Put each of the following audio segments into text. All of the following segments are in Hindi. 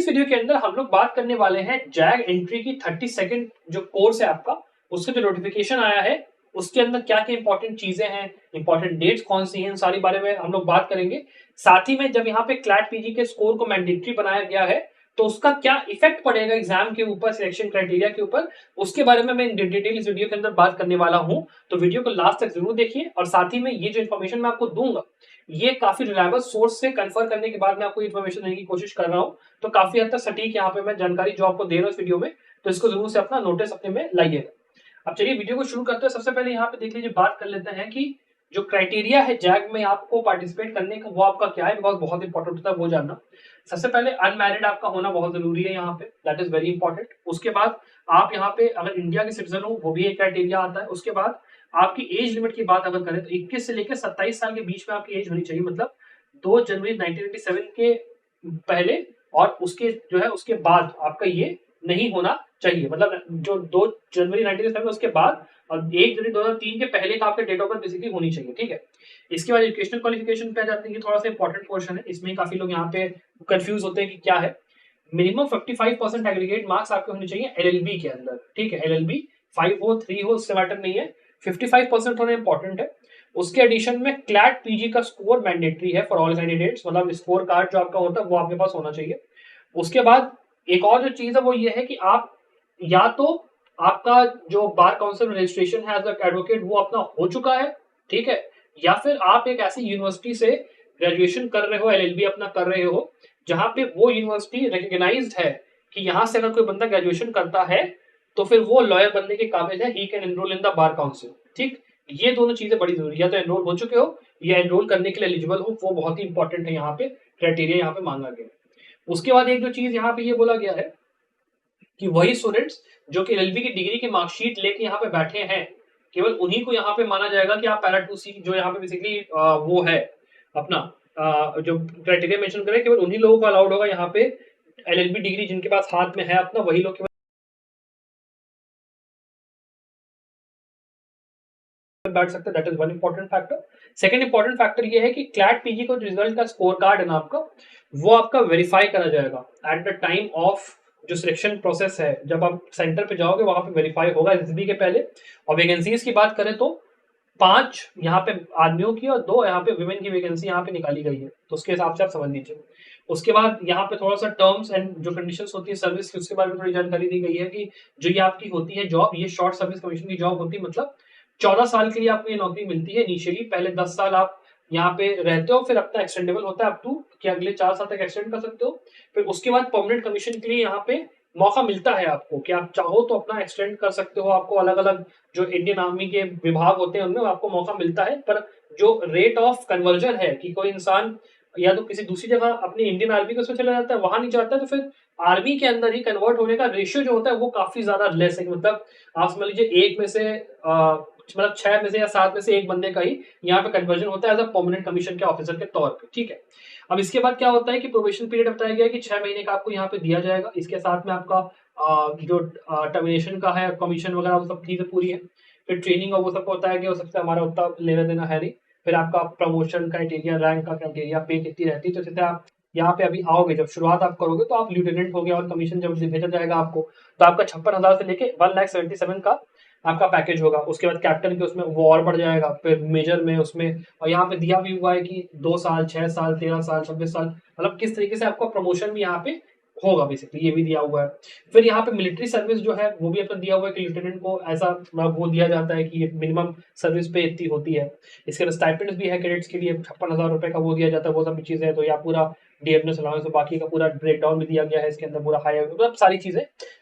इस वीडियो के अंदर हम लोग बात करने वाले हैं जैग एंट्री की 32nd जो कोर्स है आपका, उसका जो नोटिफिकेशन आया है उसके अंदर क्या क्या इंपॉर्टेंट चीजें हैं, इंपॉर्टेंट डेट्स कौन सी हैं, इन सारी बारे में हम लोग बात करेंगे। साथ ही में जब यहाँ पे क्लैट पीजी के स्कोर को मैंडेटरी बनाया गया है तो उसका क्या इफेक्ट पड़ेगा एग्जाम के ऊपर, सिलेक्शन क्राइटेरिया के ऊपर, उसके बारे में मैं डिटेल इस वीडियो के अंदर बात करने वाला हूं। तो वीडियो को लास्ट तक जरूर देखिए और साथ ही में ये जो इन्फॉर्मेशन मैं आपको दूंगा ये काफी रिलायबल सोर्स से कंफर्म करने के बाद मैं आपको इन्फॉर्मेशन देने की कोशिश कर रहा हूं, तो काफी हद तक सटीक यहाँ पे मैं जानकारी जो आपको दे रहा हूँ इस वीडियो में, तो इसको जरूर से अपना नोटिस अपने में लाइएगा। अब चलिए वीडियो को शुरू करते हैं। सबसे पहले यहाँ पे देख लीजिए, बात कर लेते हैं कि जो क्राइटेरिया है जैग में आपको पार्टिसिपेट करने का वो आपका क्या है, बिकॉज बहुत इंपॉर्टेंट होता है वो जानना। सबसे पहले अनमैरिड आपका होना बहुत जरूरी है यहाँ पे, दैट इज वेरी इंपॉर्टेंट। उसके बाद आप यहाँ पे अगर इंडिया के सिटीजन हो वो भी एक क्राइटेरिया आता है। उसके बाद आपकी एज लिमिट की बात अगर करें तो 21 से लेकर 27 साल के बीच में आपकी एज होनी चाहिए, मतलब 2 जनवरी 1997 के पहले और उसके जो है उसके बाद आपका ये नहीं होना चाहिए, मतलब जो 2 जनवरी 1997 उसके बाद और 1 जनवरी 2003 के पहले का आपका डेट ऑफ बर्थ बेसिकली होनी चाहिए, ठीक है। इसके बाद एजुकेशनल क्वालिफिकेशन पे आ जाते हैं, थोड़ा सा इंपॉर्टेंट पोर्शन है, इसमें काफी लोग यहाँ पे कंफ्यूज होते हैं कि क्या है। मिनिमम 55% एग्रीगेट मार्क्स आपके होने चाहिए एलएलबी के अंदर, ठीक है। एलएलबी 5 हो 3 हो उससे मैटर नहीं है, 55% होना इंपॉर्टेंट है। उसके एडिशन में क्लैट पीजी का स्कोर मैंडेटरी है फॉर ऑल कैंडिडेट्स, मतलब स्कोर कार्ड जो आपका होता है वो आपके पास होना चाहिए। उसके बाद एक और जो चीज है वो ये है कि आप या तो आपका जो बार काउंसिल रजिस्ट्रेशन है एज एडवोकेट वो अपना हो चुका है, ठीक है, या फिर आप एक ऐसी यूनिवर्सिटी से ग्रेजुएशन कर रहे हो, एलएलबी अपना कर रहे हो जहां पे वो यूनिवर्सिटी रिकॉग्नाइज्ड है कि यहां से अगर कोई बंदा ग्रेजुएशन करता है तो फिर वो लॉयर बनने के काबिल है, he can enrol in the bar council, ठीक। ये दोनों चीजें बड़ी जरूरी है, या तो एनरोल हो चुके हो या एनरोल करने के लिए एलिजिबल हो, वो बहुत ही इंपॉर्टेंट है यहाँ पे, क्राइटेरिया यहाँ पे मांगा गया। उसके बाद एक जो चीज यहाँ पे ये बोला गया है कि वही स्टूडेंट्स जो कि एलएलबी की डिग्री की मार्कशीट लेके यहाँ पे बैठे हैं, केवल उन्हीं को यहाँ पे माना जाएगा कि आप पैरा 2C जो यहाँ पे बेसिकली वो है अपना जो क्राइटेरिया मेंशन करें, केवल उन्हीं लोगों को अलाउड होगा यहाँ पे एलएलबी डिग्री जिनके पास हाथ में है अपना, वही लोग केवल बैठ सकते हैं। That is one important factor. Second important factor ये है कि क्लैट पीजी को रिजल्ट का स्कोर कार्ड है ना आपका, वो आपका वेरीफाई करा जाएगा एट द टाइम ऑफ जो सिलेक्शन प्रोसेस है। जब आप सेंटर पे जाओगे वहां पे वेरीफाई होगा एसएसबी के पहले। और वैकेंसीज की बात करें तो 5 यहाँ पे आदमियों की और 2 यहाँ पे वुमेन की वैकेंसी यहाँ पे निकाली गई है, तो उसके हिसाब से आप समझ लीजिए। उसके बाद यहाँ पे थोड़ा सा टर्म्स एंड जो कंडीशंस होती है सर्विस की उसके बारे में थोड़ी जानकारी दी गई है कि जो ये आपकी होती है जॉब, ये शॉर्ट सर्विस कमीशन की जॉब होती है, मतलब 14 साल के लिए आपको ये नौकरी मिलती है इनिशियली। पहले 10 साल आप यहाँ पे रहते हो, फिर अपना एक्सटेंडेबल होता है अप टू कि अगले 4 साल तक एक्सटेंड कर सकते हो। फिर उसके बाद परमानेंट कमीशन के लिए यहाँ पे मौका मिलता है आपको कि आप चाहो तो अपना एक्सटेंड कर सकते हो। आपको अलग अलग जो इंडियन आर्मी के विभाग होते हैं उनमें आपको मौका मिलता है, पर जो रेट ऑफ कन्वर्जन है कि कोई इंसान या तो किसी दूसरी जगह अपनी इंडियन आर्मी के उसमें चला जाता है, वहां नहीं जाता है, तो फिर आर्मी के अंदर ही कन्वर्ट होने का रेशियो जो होता है वो काफी ज्यादा लेस है। मतलब आप समझ लीजिए एक में से मतलब 6 में से या 7 में से एक बंदे का ही यहाँ पे कन्वर्जन होता है एज अ परमानेंट कमीशन के ऑफिसर के तौर पे, ठीक है। अब इसके बाद क्या होता है कि प्रोबेशन पीरियड बताया गया है कि 6 महीने का आपको यहाँ पे दिया जाएगा। इसके साथ में आपका जो टर्मिनेशन का है कमीशन वगैरह वो सब चीजें पूरी है। फिर ट्रेनिंग और वो सब होता है कि वो सबसे हमारा उतना लेना देना है नहीं। फिर आपका प्रमोशन क्राइटेरिया, रैंक का क्राइटेरिया, पे कितनी रहती है, तो जैसे आप यहाँ पे अभी आओगे, जब शुरुआत आप करोगे तो आप लेफ्टिनेंट हो गए और कमीशन जब भेजा जाएगा आपको तो आपका 56,000 से लेके 1,77,000 का आपका पैकेज होगा। उसके बाद कैप्टन के उसमें वो और बढ़ जाएगा, फिर मेजर में उसमें, और यहाँ पे दिया भी हुआ है कि 2 साल, 6 साल, 13 साल, 26 साल, मतलब किस तरीके से आपका प्रमोशन भी यहाँ पे होगा बेसिकली, ये भी दिया हुआ है। फिर यहाँ पे मिलिट्री सर्विस जो है वो भी अपना दिया हुआ है कि लेफ्टिनेंट को ऐसा वो दिया जाता है कि ये मिनिमम सर्विस पे इतनी होती है। इसके बाद स्टाइपेंड भी है कैडेट्स के लिए 56,000 रुपए का वो दिया जाता है, वो सब चीजें है। तो या पूरा डीएमएस अलाउंस बाकी का पूरा ब्रेक डाउन भी दिया गया है इसके अंदर, पूरा हाई मतलब सारी चीजें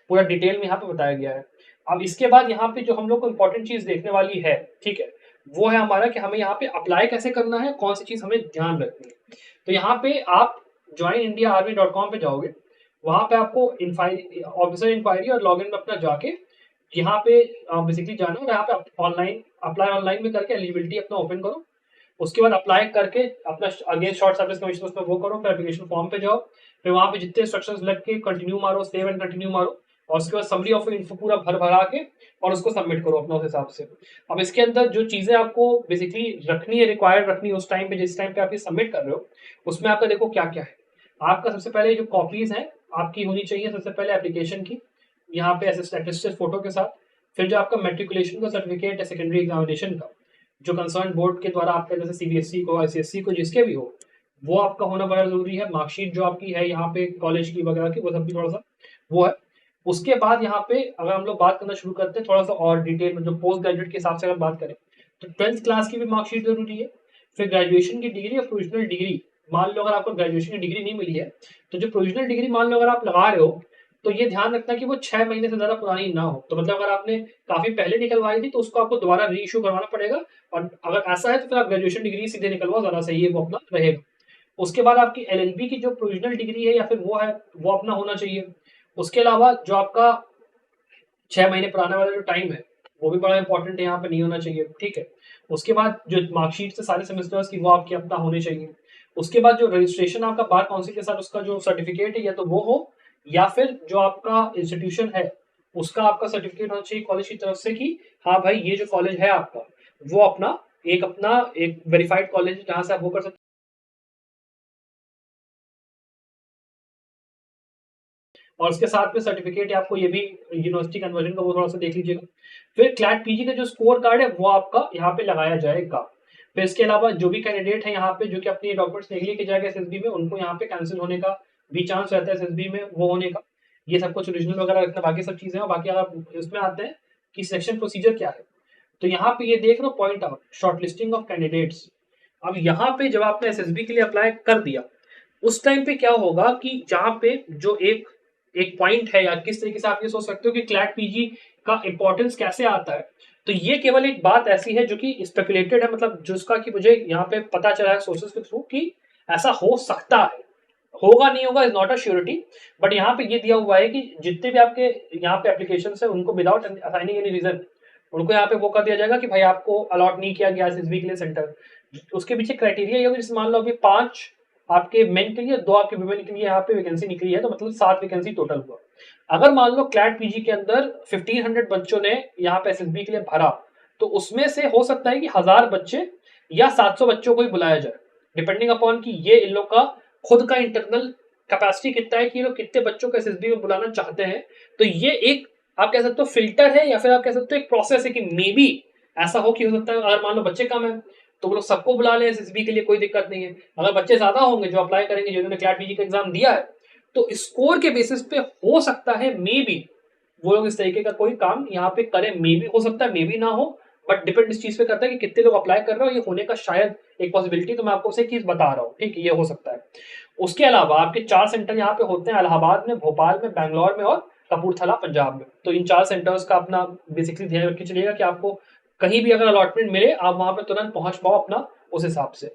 पूरा डिटेल में यहाँ पे बताया गया है। अब इसके बाद यहाँ पे जो हम लोग को इम्पोर्टेंट चीज देखने वाली है, ठीक है, वो है हमारा कि हमें यहाँ पे अप्लाई कैसे करना है, कौन सी चीज हमें ध्यान रखनी है। तो यहाँ पे आप joinindiaarmy.com पे जाओगे, वहां पे आपको ऑफिसर इंक्वायरी और लॉगिन में अपना जाके यहाँ पे बेसिकली जाना है। यहाँ पे ऑनलाइन अप्लाई ऑनलाइन में करके एलिजिबिलिटी अपना ओपन करो। उसके बाद अप्लाई करके अपना अगेंस्ट शॉर्ट सर्विस कमीशन उसमें वो करो, फिर एप्लीकेशन फॉर्म पे जाओ, फिर वहां पे जितने इंस्ट्रक्शंस लग के कंटिन्यू मारो, सेव एंड कंटिन्यू मारो, और उसके बाद समरी ऑफ इन्फो पूरा भर भरा के और उसको सबमिट करो अपना उस हिसाब से। अब इसके अंदर जो चीजें आपको बेसिकली रखनी है, रिक्वायर्ड रखनी है उस टाइम पे, जिस टाइम पे आप ये सबमिट कर रहे हो, उसमें आपका देखो क्या क्या है। आपका सबसे पहले जो कॉपीज हैं आपकी होनी चाहिए सबसे पहले एप्लीकेशन की, यहाँ पे ऐसे स्टैटिस्टिक्स फोटो के साथ। फिर जो आपका मेट्रिकुलेशन का सर्टिफिकेट है सेकेंडरी एग्जामिनेशन का, जो कंसर्न बोर्ड के द्वारा आपका जैसे सीबीएसई को, आईसीएसई को, जिसके भी हो, वो आपका होना बड़ा जरूरी है। मार्कशीट जो आपकी है यहाँ पे कॉलेज की वगैरह की, वो सब भी थोड़ा सा वो है। उसके बाद यहाँ पे अगर हम लोग बात करना शुरू करते हैं थोड़ा सा और डिटेल में, जो पोस्ट ग्रेजुएट के हिसाब से अगर बात करें, तो 12th क्लास की भी मार्कशीट जरूरी है। फिर ग्रेजुएशन की डिग्री और प्रोविजनल डिग्री, मान लो अगर आपको ग्रेजुएशन की डिग्री नहीं मिली है, तो जो प्रोविजनल डिग्री मान लो अगर आप लगा रहे हो, तो ये ध्यान रखना कि वो 6 महीने से ज्यादा पुरानी ना हो। तो मतलब अगर आपने काफी पहले निकलवाई थी तो उसको आपको दोबारा री इशू करवाना पड़ेगा, और अगर ऐसा है तो फिर आप ग्रेजुएशन डिग्री सीधे निकलवाओ, ज्यादा सही है, वो अपना रहेगा। उसके बाद आपकी एलएलबी की जो प्रोविजनल डिग्री है या फिर वो है, वो अपना होना चाहिए। उसके अलावा जो आपका 6 महीने पुराना वाला जो टाइम है, वो भी बड़ा इंपॉर्टेंट है, यहाँ पे नहीं होना चाहिए, ठीक है। उसके बाद जो मार्कशीट से सारे सेमेस्टर्स की, वो आपकी अपना होने चाहिए। उसके बाद जो रजिस्ट्रेशन आपका बार काउंसिल के साथ उसका जो सर्टिफिकेट है, या तो वो हो, या फिर जो आपका इंस्टीट्यूशन है उसका आपका सर्टिफिकेट होना चाहिए कॉलेज की तरफ से कि हाँ भाई ये जो कॉलेज है आपका, वो अपना एक वेरीफाइड कॉलेज है जहाँ से आप वो कर सकते। और उसके साथ में सर्टिफिकेट आपको ये भी यूनिवर्सिटी कन्वर्जन का, वो थोड़ा सा देख लीजिएगा। फिर क्लैट पीजी का जो स्कोर कार्ड है वो आपका यहाँ पे लगाया जाएगा। फिर इसके अलावा जो भी कैंडिडेट है यहाँ पे जो कि अपनी डॉक्यूमेंट्स नहीं लेके जाएगा एसएसबी में, उनको यहाँ पे कैंसिल होने का भी चांस रहता है एसएसबी में वो होने का। ये सब कुछ ओरिजिनल वगैरह रखना, बाकी सब चीजें। और बाकी अगर इसमें आते हैं कि सिलेक्शन प्रोसीजर क्या है, तो यहाँ पे ये देख लो point out shortlisting of candidates. अब यहाँ पे जब आपने एसएसबी के लिए अप्लाई कर दिया, उस टाइम पे क्या होगा कि जहाँ पे जो एक एक पॉइंट है, या किस तरीके से आप ये सोच सकते हो कि क्लैट पीजी का इंपॉर्टेंस कैसे आता है, तो ये केवल एक बात ऐसी है जो कि स्पेकुलेटेड है, मतलब जिसका कि मुझे यहाँ पे पता चला है सोर्सेज के थ्रू कि ऐसा हो सकता है। होगा नहीं होगा is not a surety, but यहाँ पे ये दिया हुआ है कि जितने भी आपके यहाँ पे एप्लीकेशन है उनको विदाउट असाइनिंग एनी रीजन, उनको यहाँ पे वो कर दिया जाएगा कि भाई आपको अलॉट नहीं किया गया एसएसबी के लिए सेंटर। उसके पीछे क्राइटेरिया ये होगा, जैसे मान लो अभी 5 आपके मेन के लिए, 2 आपके वुमेन के लिए यहाँ पे वैकेंसी निकली है, तो मतलब 7 वैकेंसी टोटल हुआ। अगर मान लो क्लैट पीजी के अंदर 1500 बच्चों ने यहाँ पे एसएसबी के लिए भरा, तो उसमें से हो सकता है कि 1000 बच्चे या 700 बच्चों को ही बुलाया जाए, डिपेंडिंग अपॉन कि ये इन लोग का खुद का इंटरनल कैपेसिटी कितना है कि ये लोग कितने बच्चों को एसएसबी में बुलाना चाहते हैं। तो ये एक आप कह सकते हो फिल्टर है, या फिर आप कह सकते हो एक प्रोसेस है कि मे बी ऐसा हो कि हो सकता है अगर मान लो बच्चे कम है तो वो लोग सबको बुला ले एसएसबी के लिए, कोई दिक्कत नहीं है। अगर बच्चे ज्यादा होंगे जो अप्लाई करेंगे, जिन्होंने क्लैट पीजी का एग्जाम दिया है, तो स्कोर के बेसिस पे हो सकता है मे बी वो लोग इस तरीके का कोई काम यहाँ पे करें। मे बी हो सकता है, मे बी ना हो, बट डिपेंड इस चीज पे करता है कि कितने लोग अप्लाई कर रहे हो, ये होने का शायद एक पॉसिबिलिटी, तो मैं आपको उसे चीज बता रहा हूँ, ठीक है, ये हो सकता है। उसके अलावा आपके 4 सेंटर यहाँ पे होते हैं, इलाहाबाद में, भोपाल में, बैंगलोर में और कपूरथला पंजाब में। तो इन 4 सेंटर्स का अपना बेसिकली ध्यान रख के चलिएगा कि आपको कहीं भी अगर अलॉटमेंट मिले आप वहां पे तुरंत पहुंच पाओ अपना उस हिसाब से।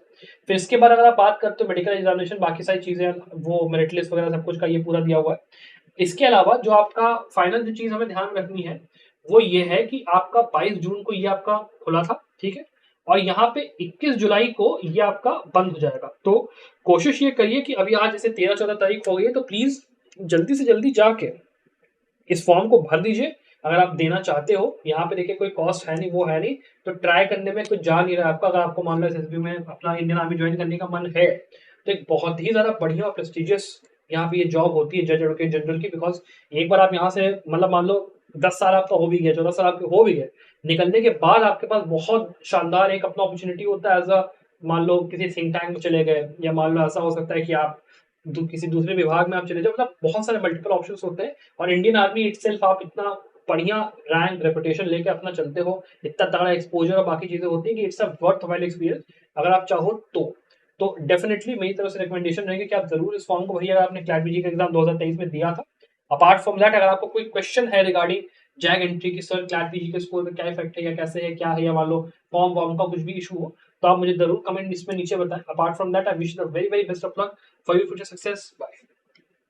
फिर इसके बाद अगर आप बात करते हो मेडिकल एग्जामिनेशन, बाकी सारी चीजें, वो मेरिट लिस्ट वगैरह सब कुछ का ये पूरा दिया हुआ है। इसके अलावा जो आपका फाइनल जो चीज हमें ध्यान रखनी है वो ये है कि आपका 22 जून को ये आपका खुला था, ठीक है, और यहाँ पे 21 जुलाई को ये आपका बंद हो जाएगा। तो कोशिश ये करिए कि अभी आज जैसे 13-14 तारीख हो गई है, तो प्लीज जल्दी से जल्दी जाके इस फॉर्म को भर दीजिए अगर आप देना चाहते हो। यहाँ पे देखिए कोई कॉस्ट है नहीं, वो है नहीं, तो ट्राई करने में कुछ जा नहीं रहा है आपका। अगर आपको मान लो एसएसबी में अपना इंडियन आर्मी ज्वाइन करने का मन है, तो एक बहुत ही ज्यादा बढ़िया और प्रेस्टिजियस यहाँ पे ये जॉब होती है जज एडवोकेट जनरल की। बिकॉज एक बार आप यहाँ से मतलब मान लो 10 साल आपका हो भी गया, 14 साल आपके हो भी गए, निकलने के बाद आपके पास बहुत शानदार एक अपना अपॉर्चुनिटी होता है एज अ, मान लो किसी थिंक टैंक में चले गए, या मान लो ऐसा हो सकता है कि आप किसी दूसरे विभाग में आप चले जाओ, मतलब बहुत सारे मल्टीपल ऑप्शंस होते हैं। और इंडियन आर्मी इटसेल्फ आप इतना बढ़िया रैंक रेपुटेशन लेके अपना चलते हो, इतना तगड़ा एक्सपोजर और बाकी चीजें होती है कि it's a worth while experience अगर आप चाहो तो डेफिनेटली मेरी तरफ से रिकमेंडेशन रहेगी कि आप जरूर इस फॉर्म को भरिए अगर आपने क्लैट पीजी का एग्जाम 2023 में दिया था। अपार्ट फ्रॉम दैट, अगर आपको कोई क्वेश्चन है रिगार्डिंग जैग एंट्री की, सर क्लैट पीजी के स्कोर में क्या इफेक्ट है या कैसे है क्या है, या मान लो फॉर्म वॉर्म का कुछ भी इशू हो, तो आप मुझे जरूर कमेंट इसमें नीचे बताएं। Apart from that I wish the very very best of luck for your future success. Bye.